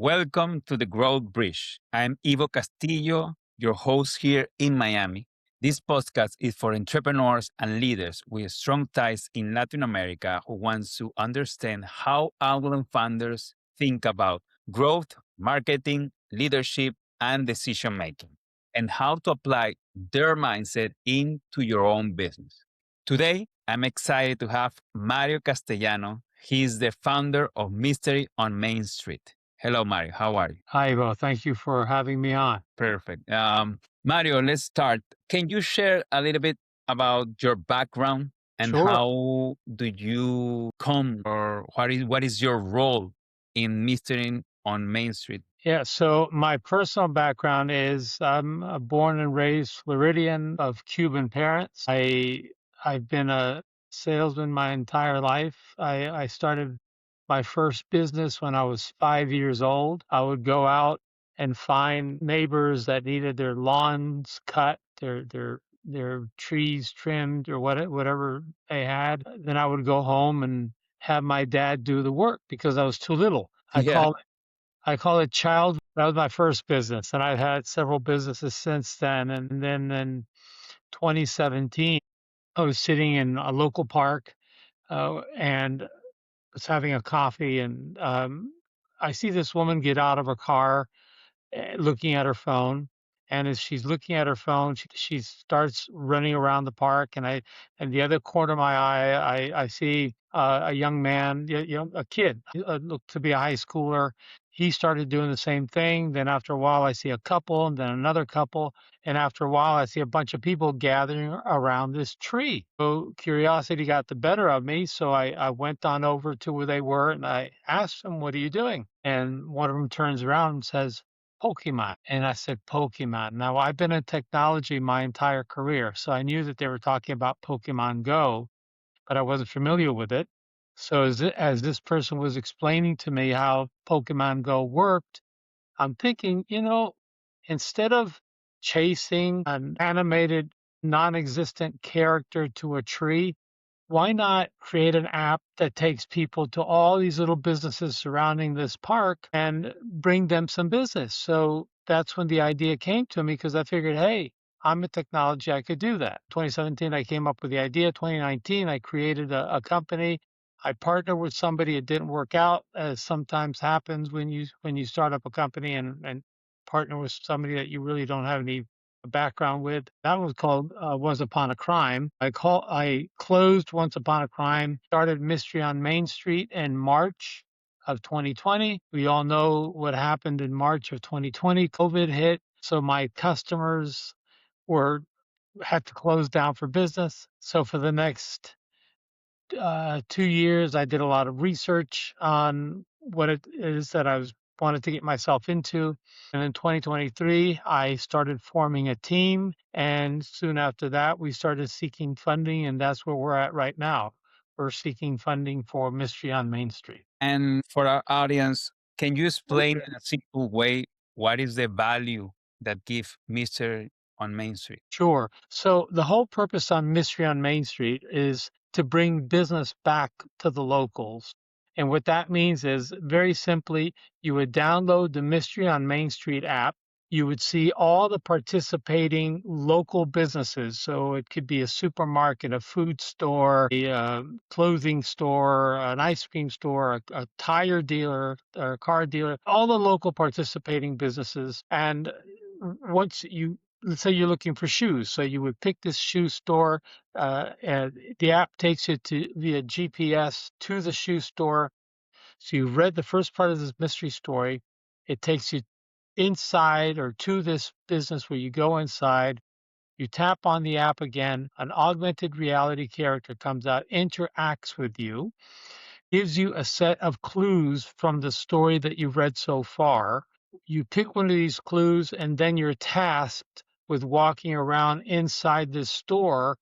Welcome to the Growth Bridge. I'm Ivo Castillo, your host here in Miami. This podcast is for entrepreneurs and leaders with strong ties in Latin America who want to understand how Angolan founders think about growth, marketing, leadership, and decision making, and how to apply their mindset into your own business. Today, I'm excited to have Mario Castellano. He's the founder of Mystery on Main Street. Hello, Mario. How are you? Hi, Ivo. Thank you for having me on. Perfect. Mario, let's start. Can you share a little bit about your background and Sure. how do you come or what is your role in Mystery on Main Street? Yeah, so my personal background is I'm a born and raised Floridian of Cuban parents. I've been a salesman my entire life. I started my first business when I was 5 years old. I would go out and find neighbors that needed their lawns cut, their trees trimmed, or whatever they had. Then I would go home and have my dad do the work because I was too little. Yeah. I call it child. That was my first business, and I've had several businesses since then. And then in 2017, I was sitting in a local park and was having a coffee, and I see this woman get out of her car, looking at her phone. And as she's looking at her phone, she starts running around the park. And the other corner of my eye, I see a young man, a kid, looked to be a high schooler. He started doing the same thing. Then after a while, I see a couple, and then another couple. And after a while, I see a bunch of people gathering around this tree. So curiosity got the better of me. So I went on over to where they were, and I asked them, "What are you doing?" And one of them turns around and says, "Pokemon." And I said, "Pokemon." Now, I've been in technology my entire career, so I knew that they were talking about Pokemon Go, but I wasn't familiar with it. So as this person was explaining to me how Pokemon Go worked, I'm thinking, instead of chasing an animated, non-existent character to a tree, why not create an app that takes people to all these little businesses surrounding this park and bring them some business? So that's when the idea came to me because I figured, hey, I'm a technology, I could do that. 2017, I came up with the idea. 2019, I created a company. I partnered with somebody. It didn't work out, as sometimes happens when you start up a company and partner with somebody that you really don't have any background with. That was called Once Upon a Crime. I closed Once Upon a Crime, started Mystery on Main Street in March of 2020. We all know what happened in March of 2020. COVID hit, so my customers were had to close down for business. So for the next 2 years, I did a lot of research on what it is that wanted to get myself into. And in 2023, I started forming a team. And soon after that, we started seeking funding. And that's where we're at right now. We're seeking funding for Mystery on Main Street. And for our audience, can you explain in a simple way what is the value that give Mystery on Main Street? Sure. So the whole purpose on Mystery on Main Street is to bring business back to the locals. And what that means is, very simply, you would download the Mystery on Main Street app. You would see all the participating local businesses. So it could be a supermarket, a food store, a clothing store, an ice cream store, a tire dealer, or a car dealer, all the local participating businesses. And once let's say you're looking for shoes. So you would pick this shoe store, and the app takes you via GPS to the shoe store. So you've read the first part of this mystery story. It takes you inside or to this business where you go inside. You tap on the app again. An augmented reality character comes out, interacts with you, gives you a set of clues from the story that you've read so far. You pick one of these clues, and then you're tasked with walking around inside this store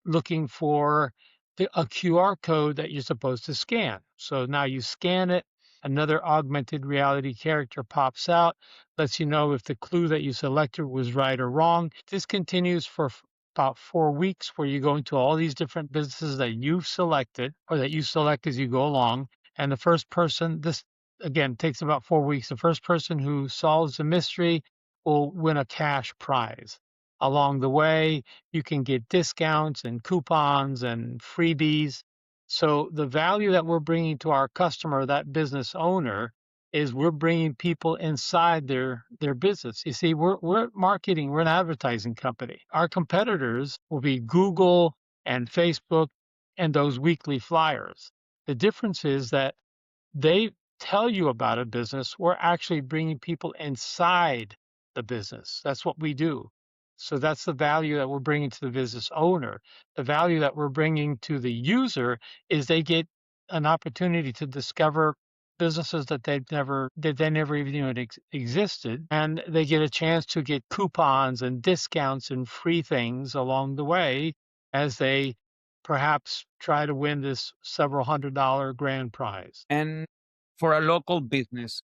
looking for a QR code that you're supposed to scan. So now you scan it, another augmented reality character pops out, lets you know if the clue that you selected was right or wrong. This continues for about 4 weeks, where you go into all these different businesses that you've selected or that you select as you go along. And the first person, again, takes about 4 weeks. The first person who solves the mystery will win a cash prize. Along the way, you can get discounts and coupons and freebies. So the value that we're bringing to our customer, that business owner, is we're bringing people inside their business. You see, we're marketing, we're an advertising company. Our competitors will be Google and Facebook and those weekly flyers. The difference is that they tell you about a business. We're actually bringing people inside the business. That's what we do. So that's the value that we're bringing to the business owner. The value that we're bringing to the user is they get an opportunity to discover businesses that they never even knew existed, and they get a chance to get coupons and discounts and free things along the way as they perhaps try to win this several $100 grand prize. And for a local business,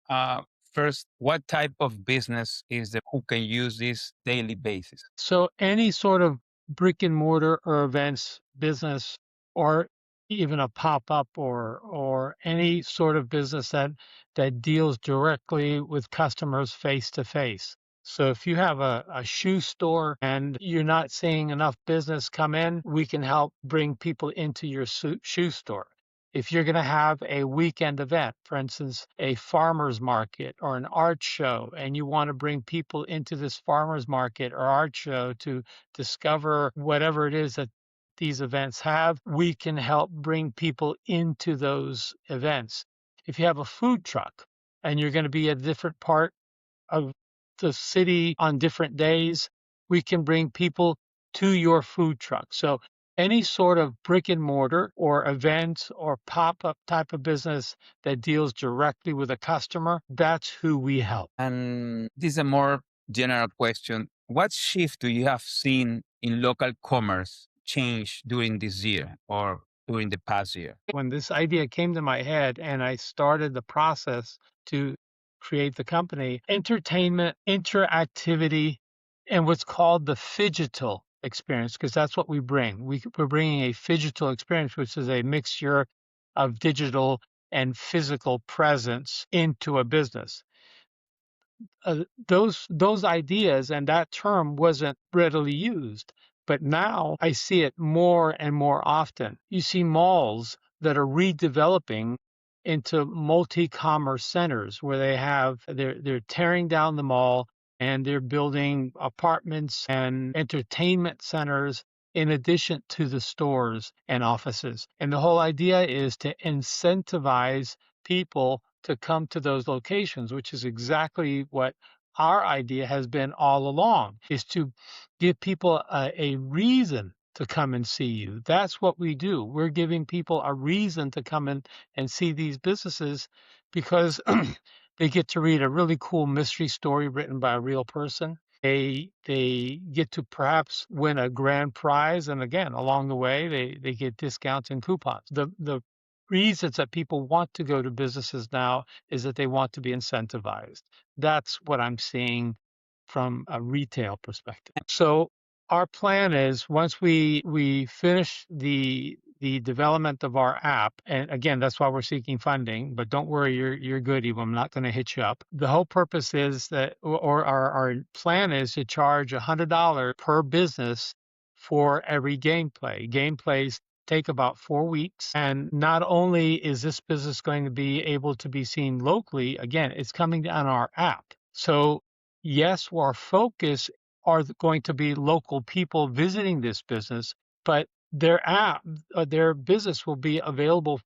uh, first, what type of business is the who can use this daily basis? So any sort of brick and mortar or events business, or even a pop-up, or any sort of business that deals directly with customers face to face. So if you have a shoe store and you're not seeing enough business come in, we can help bring people into your shoe store. If you're going to have a weekend event, for instance, a farmer's market or an art show, and you want to bring people into this farmer's market or art show to discover whatever it is that these events have, we can help bring people into those events. If you have a food truck and you're going to be at a different part of the city on different days, we can bring people to your food truck. So any sort of brick and mortar or event or pop-up type of business that deals directly with a customer, that's who we help. And this is a more general question. What shift do you have seen in local commerce change during this year or during the past year? When this idea came to my head and I started the process to create the company, entertainment, interactivity, and what's called the phygital experience, because that's what we bring. We're bringing a phygital experience, which is a mixture of digital and physical presence into a business. Those ideas and that term wasn't readily used, but now I see it more and more often. You see malls that are redeveloping into multi-commerce centers where they're tearing down the mall and they're building apartments and entertainment centers in addition to the stores and offices. And the whole idea is to incentivize people to come to those locations, which is exactly what our idea has been all along, is to give people a reason to come and see you. That's what we do. We're giving people a reason to come in and see these businesses because they get to read a really cool mystery story written by a real person. They get to perhaps win a grand prize, and again, along the way, they get discounts and coupons. The reasons that people want to go to businesses now is that they want to be incentivized. That's what I'm seeing from a retail perspective. So our plan is once we finish the development of our app, and again, that's why we're seeking funding, but don't worry, you're good, Ivo. I'm not going to hit you up. The whole purpose is that, or our plan is to charge $100 per business for every gameplay. Gameplays take about 4 weeks. And not only is this business going to be able to be seen locally, again, it's coming on our app. So yes, our focus are going to be local people visiting this business, but their app, their business will be available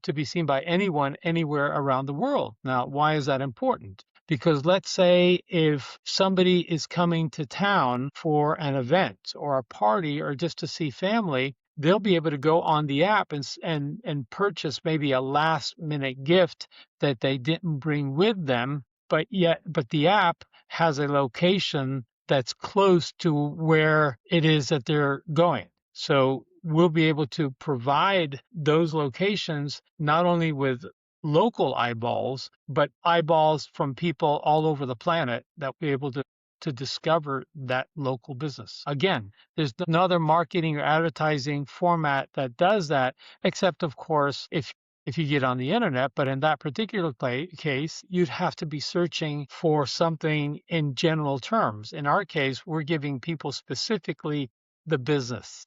to be seen by anyone anywhere around the world. Now, why is that important? Because let's say if somebody is coming to town for an event or a party or just to see family, they'll be able to go on the app and purchase maybe a last minute gift that they didn't bring with them, but the app has a location that's close to where it is that they're going. So we'll be able to provide those locations not only with local eyeballs, but eyeballs from people all over the planet that will be able to discover that local business. Again, there's no other marketing or advertising format that does that, except, of course, if if you get on the internet. But in that particular case, you'd have to be searching for something in general terms. In our case, we're giving people specifically the business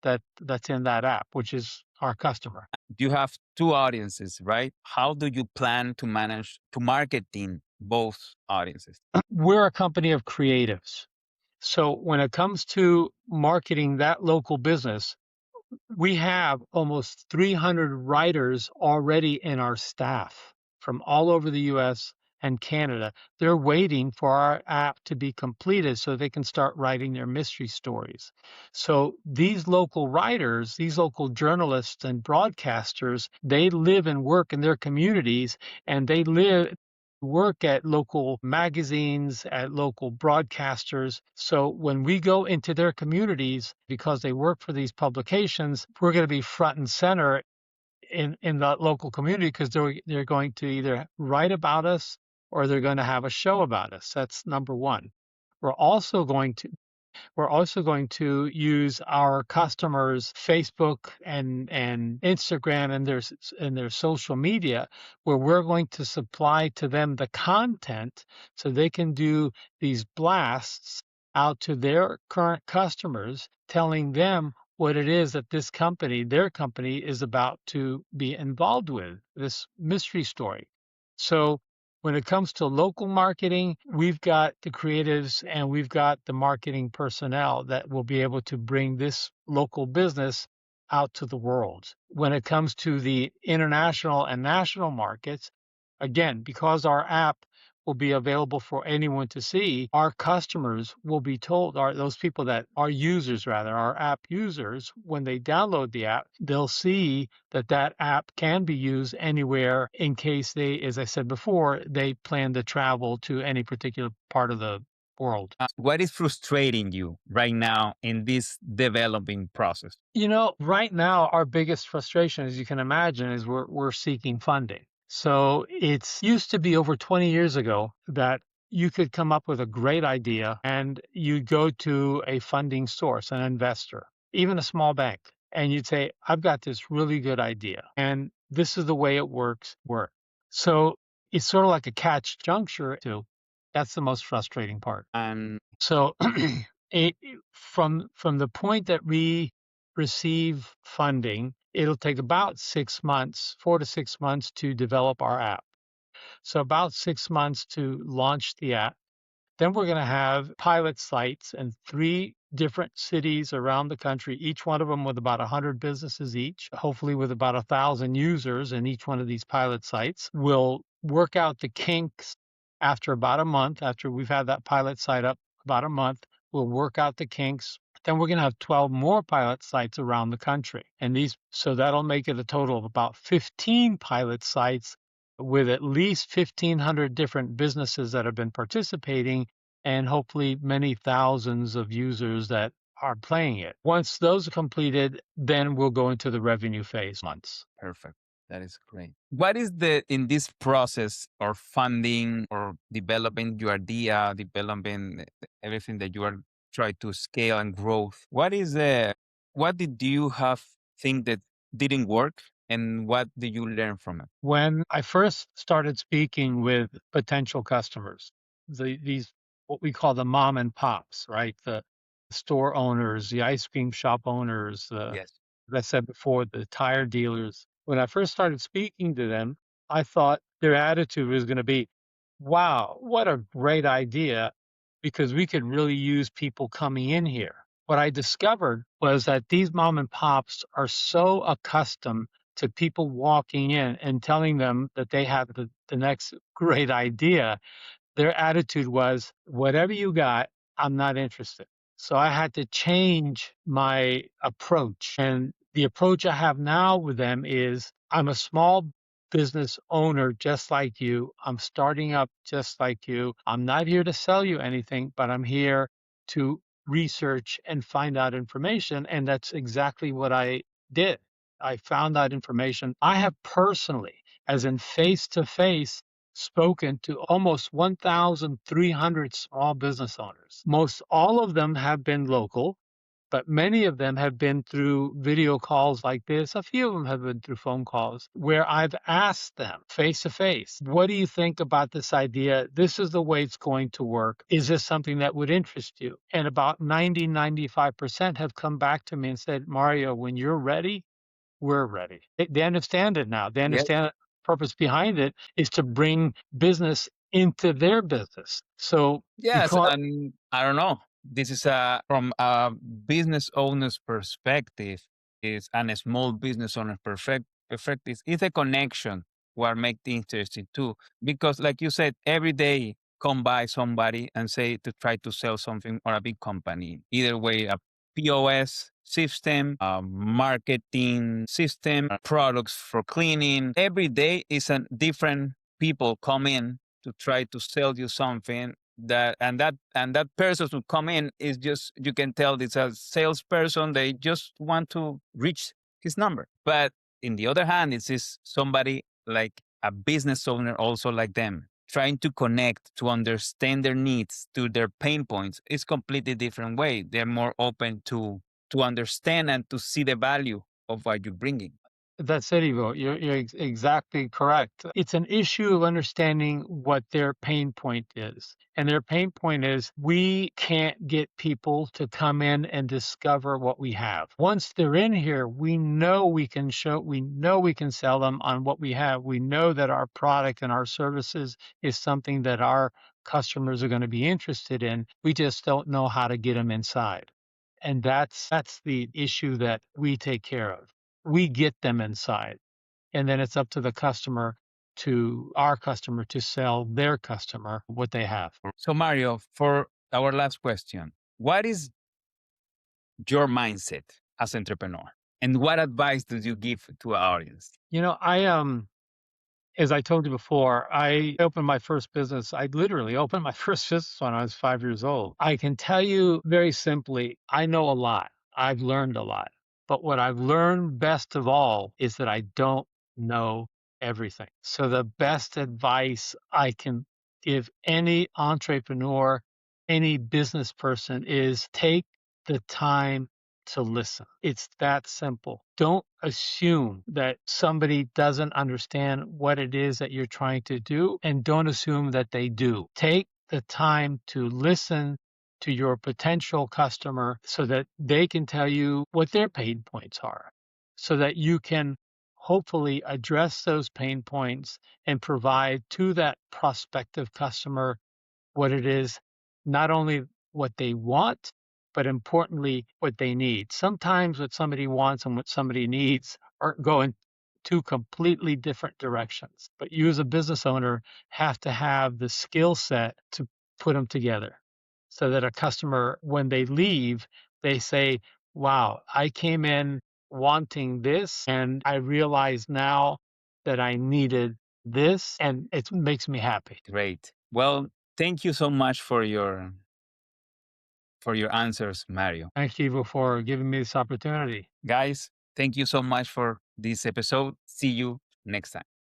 that's in that app, which is our customer. You have two audiences, right? How do you plan to manage to marketing both audiences? We're a company of creatives. So when it comes to marketing that local business, we have almost 300 writers already in our staff from all over the US and Canada. They're waiting for our app to be completed so they can start writing their mystery stories. So these local writers, these local journalists and broadcasters, they live and work in their communities, and they work at local magazines, at local broadcasters. So when we go into their communities, because they work for these publications, we're going to be front and center in the local community, because they're going to either write about us or they're going to have a show about us. That's number one. We're also going to we're also going to use our customers' Facebook and Instagram and their social media, where we're going to supply to them the content so they can do these blasts out to their current customers, telling them what it is that this company, their company, is about to be involved with, this mystery story. So when it comes to local marketing, we've got the creatives and we've got the marketing personnel that will be able to bring this local business out to the world. When it comes to the international and national markets, again, because our app will be available for anyone to see, our customers will be told, or those people that are users, rather, our app users, when they download the app, they'll see that that app can be used anywhere in case they, as I said before, they plan to travel to any particular part of the world. What is frustrating you right now in this developing process? Right now, our biggest frustration, as you can imagine, is we're seeking funding. So it's used to be over 20 years ago that you could come up with a great idea and you'd go to a funding source, an investor, even a small bank, and you'd say, I've got this really good idea and this is the way it work. So it's sort of like a catch juncture too. That's the most frustrating part. And So from the point that we receive funding, it'll take about 6 months, 4 to 6 months to develop our app. So about 6 months to launch the app. Then we're going to have pilot sites in 3 different cities around the country, each one of them with about 100 businesses each, hopefully with about 1,000 users in each one of these pilot sites. We'll work out the kinks after about a month, after we've had that pilot site up about a month. We'll work out the kinks. Then we're going to have 12 more pilot sites around the country. So that'll make it a total of about 15 pilot sites with at least 1,500 different businesses that have been participating, and hopefully many thousands of users that are playing it. Once those are completed, then we'll go into the revenue phase months. perfect. That is great. What is the in this process or funding or developing your idea, developing everything that you are trying to scale and growth? What did you have think that didn't work and what did you learn from it? When I first started speaking with potential customers, these what we call the mom and pops, right? The store owners, the ice cream shop owners, Yes. as I said before, the tire dealers. When I first started speaking to them, I thought their attitude was going to be, wow, what a great idea, because we could really use people coming in here. What I discovered was that these mom and pops are so accustomed to people walking in and telling them that they have the next great idea. Their attitude was, whatever you got, I'm not interested. So I had to change my approach. And the approach I have now with them is, I'm a small business owner just like you. I'm starting up just like you. I'm not here to sell you anything, but I'm here to research and find out information. And that's exactly what I did. I found out information. I have personally, as in face to face, spoken to almost 1,300 small business owners. Most all of them have been local. but many of them have been through video calls like this. A few of them have been through phone calls where I've asked them face to face, what do you think about this idea? This is the way it's going to work. Is this something that would interest you? And about 90, 95% have come back to me and said, Mario, when you're ready, we're ready. They understand it now. They Yes. understand the purpose behind it is to bring business into their business. So Yes, because and I don't know. This is a from a business owner's perspective, is and a small business owner perspective. It's a connection what make it interesting too. Because like you said, every day come by somebody and say to try to sell something or a big company. Either way, a POS system, a marketing system, products for cleaning. Every day is a different people come in to try to sell you something that person who come in is just you can tell it's a salesperson. They just want to reach his number. But in the other hand, it's this somebody like a business owner also like them trying to connect to understand their needs to their pain points is completely different way. They're more open to understand and to see the value of what you're bringing. that's it, Ivo. You're exactly correct. It's an issue of understanding what their pain point is. And their pain point is we can't get people to come in and discover what we have. Once they're in here, we know we can sell them on what we have. We know that our product and our services is something that our customers are going to be interested in. We just don't know how to get them inside. And that's the issue that we take care of. We get them inside, and then it's up to our customer to sell their customer what they have. So Mario, for our last question, what is your mindset as entrepreneur? And what advice do you give to our audience? I as I told you before, I opened my first business. I literally opened my first business when I was 5 years old. I can tell you very simply, I know a lot. I've learned a lot. But what I've learned best of all is that I don't know everything. So the best advice I can give any entrepreneur, any business person is take the time to listen. It's that simple. Don't assume that somebody doesn't understand what it is that you're trying to do, and don't assume that they do. Take the time to listen to your potential customer so that they can tell you what their pain points are, so that you can hopefully address those pain points and provide to that prospective customer what it is, not only what they want, but importantly, what they need. Sometimes what somebody wants and what somebody needs are going two completely different directions. But you as a business owner have to have the skill set to put them together so that a customer, when they leave, they say, wow, I came in wanting this and I realize now that I needed this and it makes me happy. Great. Well, thank you so much for your answers, Mario. Thank you for giving me this opportunity. Guys, thank you so much for this episode. See you next time.